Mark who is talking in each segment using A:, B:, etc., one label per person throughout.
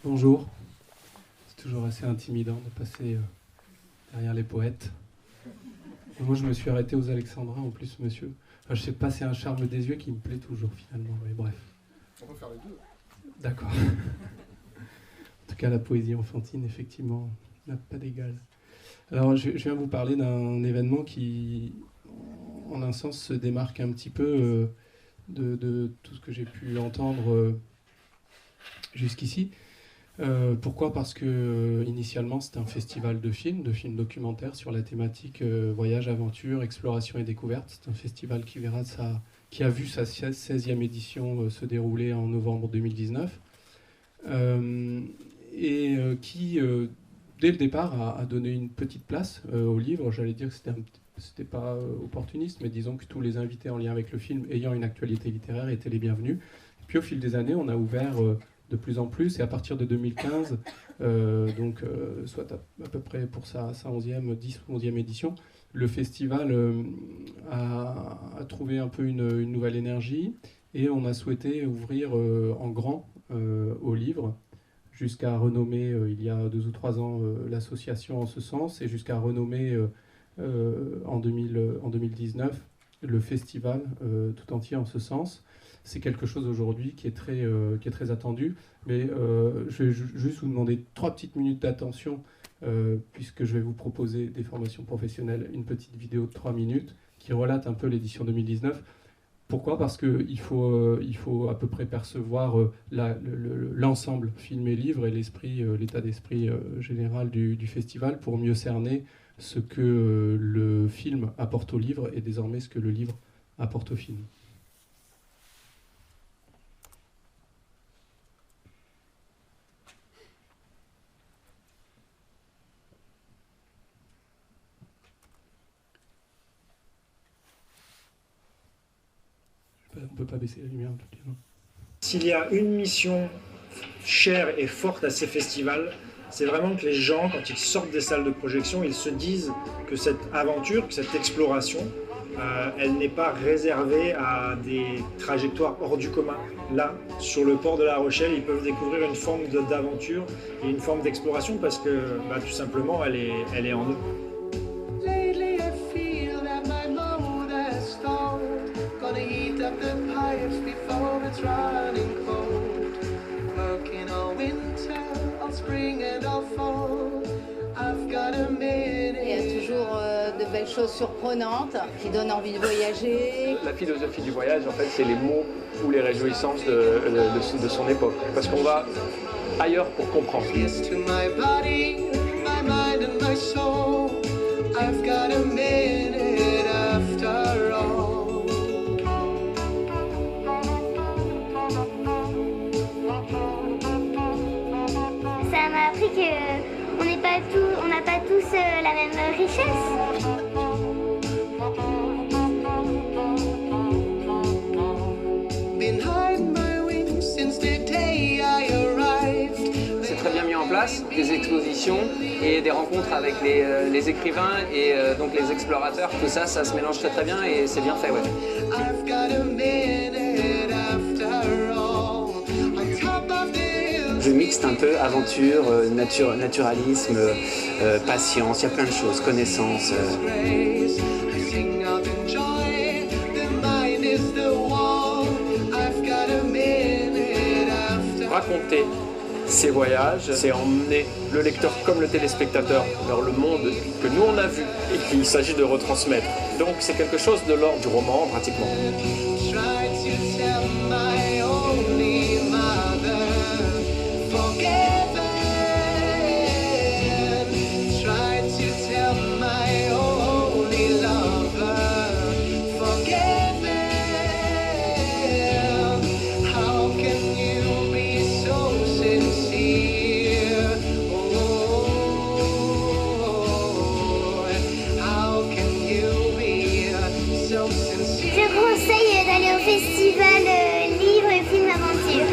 A: Bonjour. C'est toujours assez intimidant de passer derrière les poètes. Et moi, je me suis arrêté aux Alexandrins en plus, monsieur. Enfin, je sais pas, c'est un charme des yeux qui me plaît toujours finalement, mais bref.
B: On peut faire les deux.
A: D'accord. En tout cas, la poésie enfantine, effectivement, n'a pas d'égal. Alors, je viens vous parler d'un événement qui, en un sens, se démarque un petit peu de tout ce que j'ai pu entendre jusqu'ici. Pourquoi ? Parce que initialement c'était un festival de films documentaires sur la thématique voyage, aventure, exploration et découverte. C'est un festival qui a vu sa 16e édition se dérouler en novembre 2019 qui, dès le départ, a donné une petite place au livre. J'allais dire que c'était pas opportuniste, mais disons que tous les invités en lien avec le film ayant une actualité littéraire étaient les bienvenus. Et puis au fil des années, on a ouvert de plus en plus, et à partir de 2015, soit à peu près pour sa 10-11e édition, le festival a trouvé un peu une nouvelle énergie, et on a souhaité ouvrir en grand au livre, jusqu'à renommer, il y a 2 ou 3 ans, l'association en ce sens, et jusqu'à renommer en 2019 le festival tout entier en ce sens. C'est quelque chose aujourd'hui qui est très attendu. Mais je vais juste vous demander 3 petites minutes d'attention, puisque je vais vous proposer des formations professionnelles, une petite vidéo de 3 minutes qui relate un peu l'édition 2019. Pourquoi ? Parce qu'il faut à peu près percevoir l'ensemble film et livre et l'état d'esprit général du festival pour mieux cerner ce que le film apporte au livre et désormais ce que le livre apporte au film. On ne peut pas baisser la lumière.
C: S'il y a une mission chère et forte à ces festivals, c'est vraiment que les gens, quand ils sortent des salles de projection, ils se disent que cette aventure, que cette exploration, elle n'est pas réservée à des trajectoires hors du commun. Là, sur le port de La Rochelle, ils peuvent découvrir une forme d'aventure et une forme d'exploration parce que, tout simplement, elle est en eux.
D: Il y a toujours de belles choses surprenantes qui donnent envie de voyager.
E: La philosophie du voyage, en fait, c'est les mots ou les réjouissances de son époque. Parce qu'on va ailleurs pour comprendre.
F: Ça m'a appris qu'on n'a pas tous la même richesse.
E: C'est très bien mis en place, des expositions et des rencontres avec les écrivains et donc les explorateurs. Tout ça, ça se mélange très très bien et c'est bien fait, ouais. Je mixte un peu aventure, naturalisme, patience, il y a plein de choses, connaissance. Raconter ces voyages, c'est emmener le lecteur comme le téléspectateur vers le monde que nous on a vu et qu'il s'agit de retransmettre. Donc c'est quelque chose de l'ordre du roman pratiquement.
F: Je conseille d'aller au festival livre et film aventure.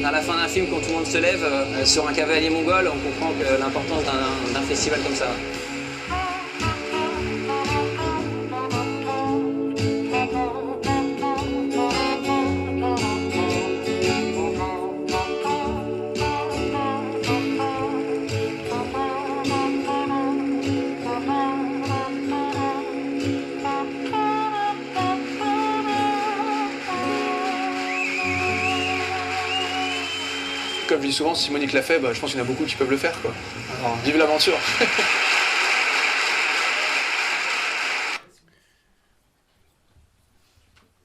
E: À la fin d'un film, quand tout le monde se lève sur un cavalier mongol, on comprend l'importance d'un festival comme ça.
B: je dis souvent, si Monique l'a fait, je pense qu'il y en a beaucoup qui peuvent le faire, quoi. Alors, vive l'aventure.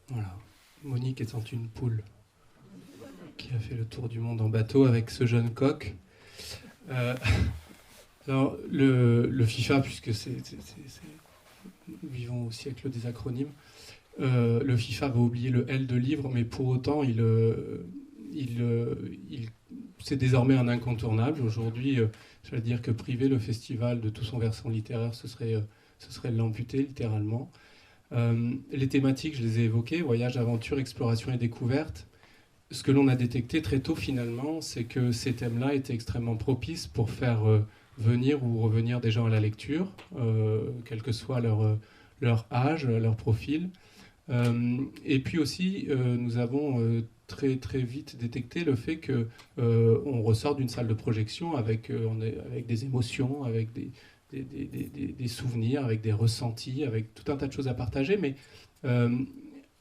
A: Voilà, Monique étant une poule qui a fait le tour du monde en bateau avec ce jeune coq. Alors, le FIFA, puisque vivons au siècle des acronymes, le FIFA va oublier le L de livre, mais pour autant, c'est désormais un incontournable. Aujourd'hui, j'allais dire que priver le festival de tout son versant littéraire, ce serait l'amputer littéralement. Les thématiques, je les ai évoquées, voyage, aventure, exploration et découverte. Ce que l'on a détecté très tôt finalement, c'est que ces thèmes-là étaient extrêmement propices pour faire venir ou revenir des gens à la lecture, quel que soit leur âge, leur profil. Et puis aussi, nous avons très, très vite détecté le fait qu'on ressort d'une salle de projection avec des émotions, avec des souvenirs, avec des ressentis, avec tout un tas de choses à partager, mais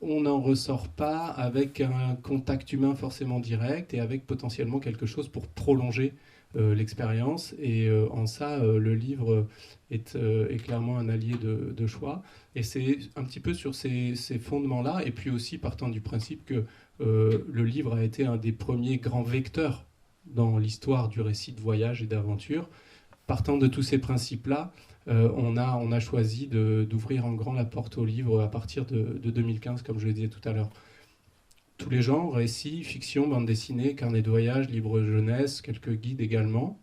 A: on n'en ressort pas avec un contact humain forcément direct et avec potentiellement quelque chose pour prolonger l'expérience. Et en ça, le livre est clairement un allié de choix. Et c'est un petit peu sur ces fondements-là, et puis aussi partant du principe que le livre a été un des premiers grands vecteurs dans l'histoire du récit de voyage et d'aventure. Partant de tous ces principes-là, on a choisi d'ouvrir en grand la porte au livre à partir de 2015, comme je le disais tout à l'heure. Tous les genres, récits, fiction, bande dessinée, carnet de voyage, livre jeunesse, quelques guides également.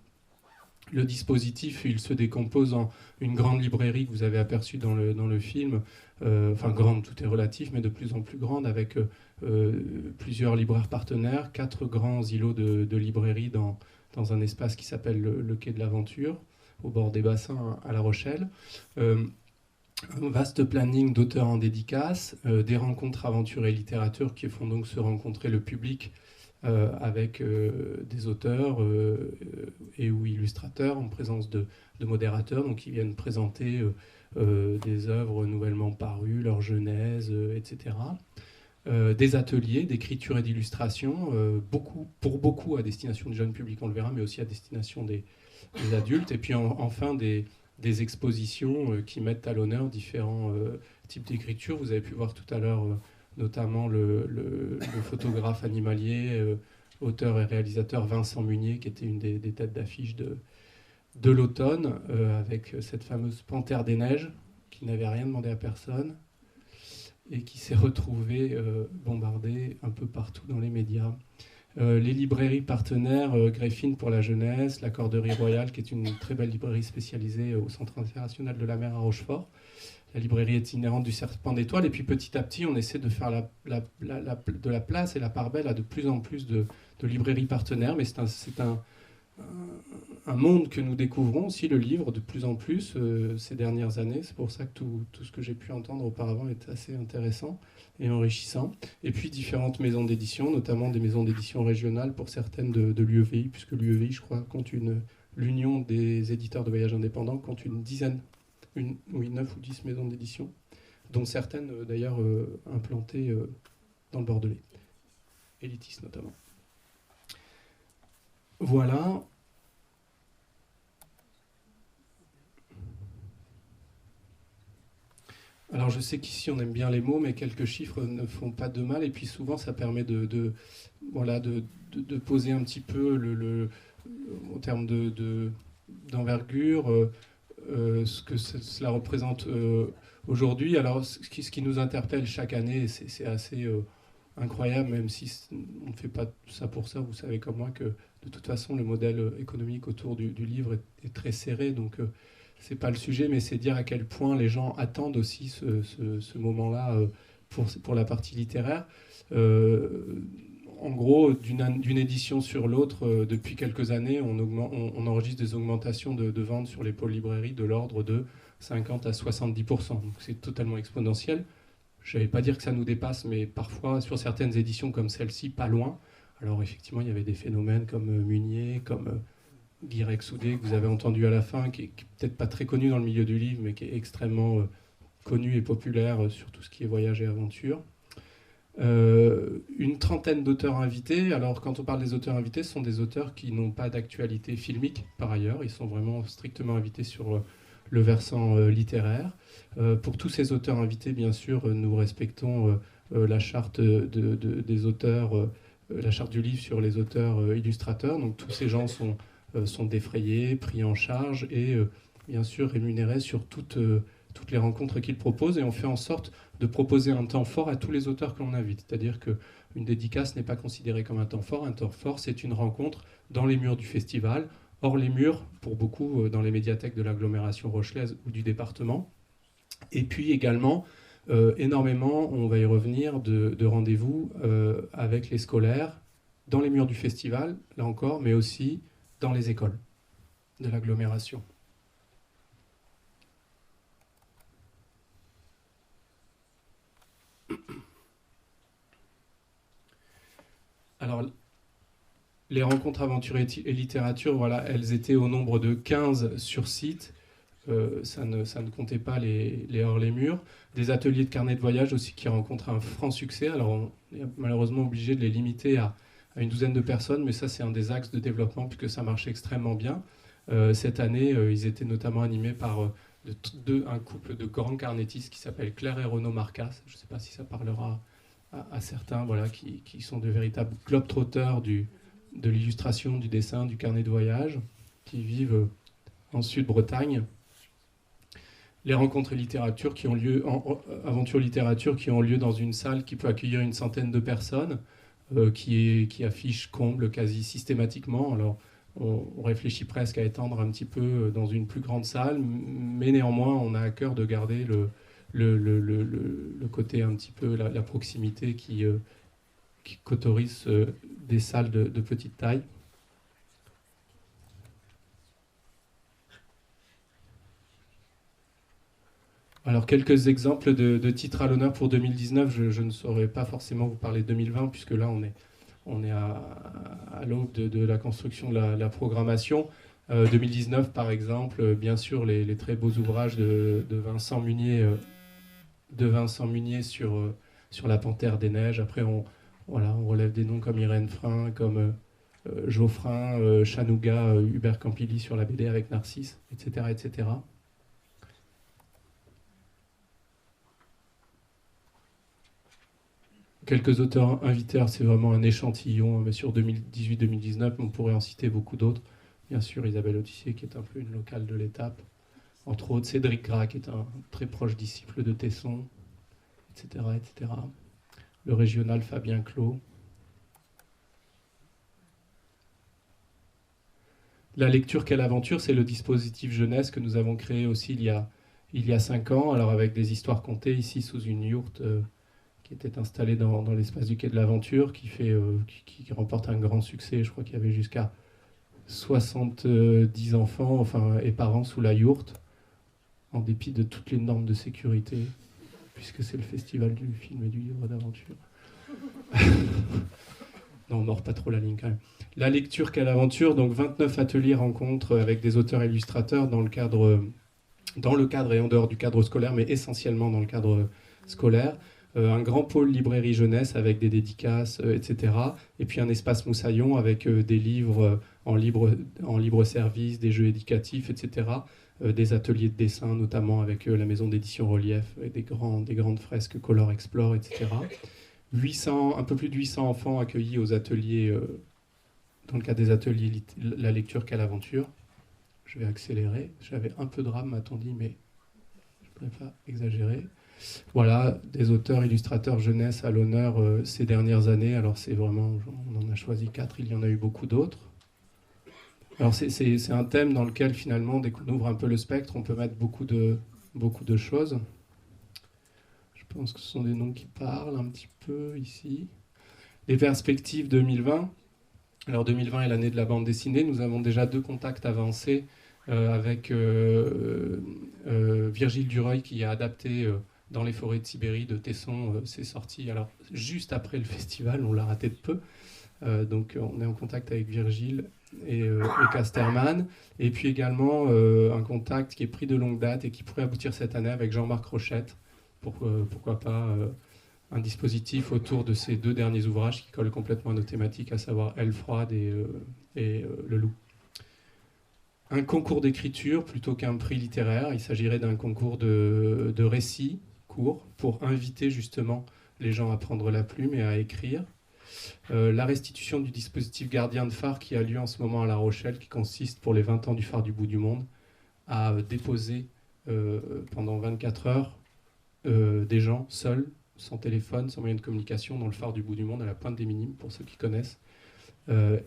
A: Le dispositif, il se décompose en une grande librairie que vous avez aperçue dans le film, enfin grande, tout est relatif, mais de plus en plus grande, avec plusieurs libraires partenaires, 4 grands îlots de librairie dans un espace qui s'appelle le Quai de l'Aventure, au bord des bassins à La Rochelle. Un vaste planning d'auteurs en dédicace, des rencontres aventure et littérature qui font donc se rencontrer le public avec des auteurs et ou illustrateurs en présence de modérateurs, donc qui viennent présenter des œuvres nouvellement parues, leur genèse, etc. Des ateliers d'écriture et d'illustration, pour beaucoup à destination du jeune public, on le verra, mais aussi à destination des adultes, et puis enfin des expositions qui mettent à l'honneur différents types d'écriture. Vous avez pu voir tout à l'heure notamment le photographe animalier, auteur et réalisateur Vincent Munier, qui était une des têtes d'affiche de l'automne, avec cette fameuse Panthère des Neiges, qui n'avait rien demandé à personne, et qui s'est retrouvée bombardée un peu partout dans les médias. Les librairies partenaires, Greffine pour la jeunesse, la Corderie Royale, qui est une très belle librairie spécialisée au Centre international de la mer à Rochefort, la librairie itinérante du Serpent d'Étoiles, et puis petit à petit, on essaie de faire de la place et la part belle à de plus en plus de librairies partenaires, mais c'est un monde que nous découvrons aussi, le livre, de plus en plus ces dernières années. C'est pour ça que tout ce que j'ai pu entendre auparavant est assez intéressant et enrichissant. Et puis différentes maisons d'édition, notamment des maisons d'édition régionales pour certaines de l'UEVI, puisque l'UEVI, je crois, compte l'Union des éditeurs de voyage indépendants, compte une dizaine, 9 ou 10 maisons d'édition, dont certaines d'ailleurs implantées dans le Bordelais, élitistes notamment. Voilà. Alors je sais qu'ici on aime bien les mots, mais quelques chiffres ne font pas de mal, et puis souvent ça permet de poser un petit peu en termes d'envergure ce que cela représente aujourd'hui. Alors ce qui nous interpelle chaque année, c'est assez incroyable, même si on ne fait pas ça pour ça. Vous savez comme moi que de toute façon le modèle économique autour du livre est très serré, donc c'est pas le sujet, mais c'est dire à quel point les gens attendent aussi ce moment-là pour la partie littéraire. En gros, d'une édition sur l'autre, depuis quelques années, on enregistre des augmentations de ventes sur les pôles librairies de l'ordre de 50 à 70%. Donc c'est totalement exponentiel. Je ne vais pas dire que ça nous dépasse, mais parfois, sur certaines éditions comme celle-ci, pas loin. Alors effectivement, il y avait des phénomènes comme Munier, comme Guirec Soudé, que vous avez entendu à la fin, qui est peut-être pas très connu dans le milieu du livre, mais qui est extrêmement connu et populaire sur tout ce qui est voyage et aventure. Une trentaine d'auteurs invités. Alors, quand on parle des auteurs invités, ce sont des auteurs qui n'ont pas d'actualité filmique par ailleurs. Ils sont vraiment strictement invités sur le versant littéraire. Pour tous ces auteurs invités, bien sûr, nous respectons la charte des auteurs, la charte du livre sur les auteurs illustrateurs. Donc, tous ces gens sont défrayés, pris en charge et bien sûr rémunérés sur toutes les rencontres qu'ils proposent, et on fait en sorte de proposer un temps fort à tous les auteurs que l'on invite. C'est-à-dire qu'une dédicace n'est pas considérée comme un temps fort. Un temps fort, c'est une rencontre dans les murs du festival, hors les murs, pour beaucoup, dans les médiathèques de l'agglomération rochelaise ou du département. Et puis également, énormément, on va y revenir, de rendez-vous avec les scolaires, dans les murs du festival, là encore, mais aussi dans les écoles de l'agglomération. Alors, les rencontres aventure et littérature, voilà, elles étaient au nombre de 15 sur site. Ça ne comptait pas les hors les murs. Des ateliers de carnet de voyage aussi qui rencontrent un franc succès. Alors, on est malheureusement obligé de les limiter à une douzaine de personnes, mais ça, c'est un des axes de développement puisque ça marche extrêmement bien. Cette année, ils étaient notamment animés par un couple de grands carnétistes qui s'appelle Claire et Renaud Marcas. Je ne sais pas si ça parlera à certains, voilà, qui sont de véritables globetrotters de l'illustration, du dessin, du carnet de voyage, qui vivent en Sud-Bretagne. Les rencontres et littérature qui ont lieu, aventure littérature, qui ont lieu dans une salle qui peut accueillir une centaine de personnes, qui affiche comble quasi systématiquement. Alors, on réfléchit presque à étendre un petit peu dans une plus grande salle, mais néanmoins, on a à cœur de garder le côté un petit peu, la proximité qui qu'autorise des salles de petite taille. Alors, quelques exemples de titres à l'honneur pour 2019. Je ne saurais pas forcément vous parler de 2020, puisque là, on est à l'aube de la construction de la programmation. 2019, par exemple, bien sûr, les très beaux ouvrages de Vincent Munier, sur La Panthère des Neiges. Après, on relève des noms comme Irène Frein, comme Geoffrin, Chanouga, Hubert Campilly sur la BD avec Narcisse, etc., etc. Quelques auteurs invités, c'est vraiment un échantillon, mais sur 2018-2019, on pourrait en citer beaucoup d'autres. Bien sûr, Isabelle Autissier, qui est un peu une locale de l'étape. Entre autres, Cédric Gras, qui est un très proche disciple de Tesson, etc., etc. Le régional Fabien Clos. La lecture, quelle aventure, c'est le dispositif jeunesse que nous avons créé aussi il y a 5 ans, alors avec des histoires contées ici sous une yourte qui était installée dans l'espace du quai de l'Aventure, qui remporte un grand succès. Je crois qu'il y avait jusqu'à 70 enfants et parents sous la yourte, en dépit de toutes les normes de sécurité, puisque c'est le festival du film et du livre d'aventure. Non, on mord pas trop la ligne quand même. La lecture, quelle aventure, donc 29 ateliers rencontres avec des auteurs illustrateurs dans le cadre et en dehors du cadre scolaire, mais essentiellement dans le cadre scolaire. Un grand pôle librairie jeunesse avec des dédicaces, etc. Et puis un espace Moussaillon avec des livres en libre service, des jeux éducatifs, etc. Des ateliers de dessin, notamment avec la maison d'édition Relief, et des grandes fresques Color Explore, etc. Un peu plus de 800 enfants accueillis aux ateliers, dans le cadre des ateliers La lecture, quelle aventure. Je vais accélérer. J'avais un peu de rame, m'a-t-on dit, mais je ne pourrais pas exagérer. Voilà, des auteurs, illustrateurs jeunesse à l'honneur ces dernières années. Alors c'est vraiment, on en a choisi 4, il y en a eu beaucoup d'autres. Alors c'est un thème dans lequel finalement, dès qu'on ouvre un peu le spectre, on peut mettre beaucoup de choses. Je pense que ce sont des noms qui parlent un petit peu ici. Les perspectives 2020. Alors 2020 est l'année de la bande dessinée. Nous avons déjà 2 contacts avancés avec Virgile Dureuil qui a adapté Dans les forêts de Sibérie de Tesson. C'est sorti alors juste après le festival, on l'a raté de peu. Donc on est en contact avec Virgile et Casterman. Et puis également un contact qui est pris de longue date et qui pourrait aboutir cette année avec Jean-Marc Rochette. Pourquoi pas un dispositif autour de ces 2 derniers ouvrages qui collent complètement à nos thématiques, à savoir Elle froide et Le loup. Un concours d'écriture plutôt qu'un prix littéraire. Il s'agirait d'un concours de récits courts pour inviter justement les gens à prendre la plume et à écrire. La restitution du dispositif Gardien de phare qui a lieu en ce moment à La Rochelle, qui consiste pour les 20 ans du phare du bout du monde à déposer pendant 24 heures des gens seuls, sans téléphone, sans moyen de communication, dans le phare du bout du monde, à la pointe des Minimes, pour ceux qui connaissent,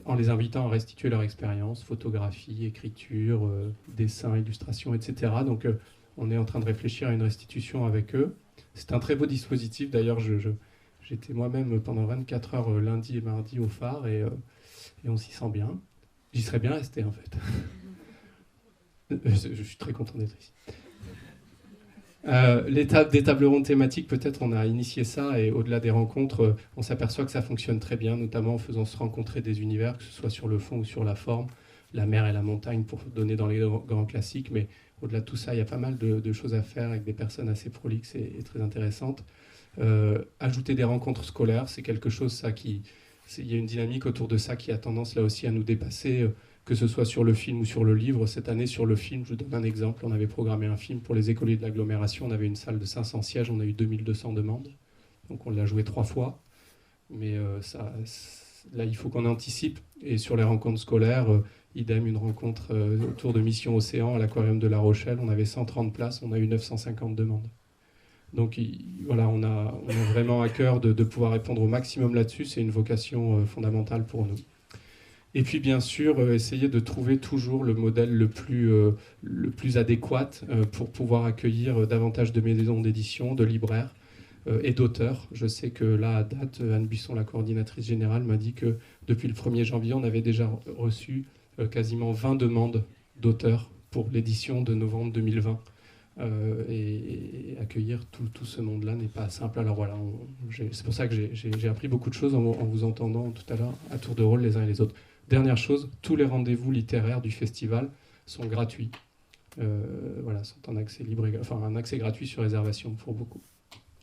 A: en les invitant à restituer leur expérience, photographie, écriture, dessin, illustration, etc. Donc on est en train de réfléchir à une restitution avec eux. C'est un très beau dispositif, d'ailleurs j'étais moi-même pendant 24 heures lundi et mardi au phare et on s'y sent bien. J'y serais bien resté en fait. Je suis très content d'être ici. Des tables rondes thématiques, peut-être on a initié ça et au-delà des rencontres, on s'aperçoit que ça fonctionne très bien, notamment en faisant se rencontrer des univers, que ce soit sur le fond ou sur la forme, la mer et la montagne pour donner dans les grands classiques, mais au-delà de tout ça, il y a pas mal de choses à faire avec des personnes assez prolixes et très intéressantes. Ajouter des rencontres scolaires, c'est quelque chose il y a une dynamique autour de ça qui a tendance là aussi à nous dépasser, que ce soit sur le film ou sur le livre. Cette année, sur le film, je vous donne un exemple. On avait programmé un film pour les écoliers de l'agglomération. On avait une salle de 500 sièges. On a eu 2200 demandes. Donc on l'a joué 3 fois. Mais là, il faut qu'on anticipe. Et sur les rencontres scolaires, idem, une rencontre autour de Mission Océan à l'Aquarium de La Rochelle. On avait 130 places. On a eu 950 demandes. Donc voilà, on a vraiment à cœur de pouvoir répondre au maximum là-dessus. C'est une vocation fondamentale pour nous. Et puis bien sûr, essayer de trouver toujours le modèle le plus adéquat pour pouvoir accueillir davantage de maisons d'édition, de libraires et d'auteurs. Je sais que là, à date, Anne Buisson, la coordinatrice générale, m'a dit que depuis le 1er janvier, on avait déjà reçu quasiment 20 demandes d'auteurs pour l'édition de novembre 2020. Et accueillir tout ce monde-là n'est pas simple. Alors voilà, c'est pour ça que j'ai appris beaucoup de choses en vous entendant tout à l'heure à tour de rôle les uns et les autres. Dernière chose, tous les rendez-vous littéraires du festival sont gratuits. Voilà, sont en accès libre, un accès gratuit sur réservation pour beaucoup.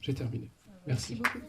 A: J'ai terminé. Merci beaucoup.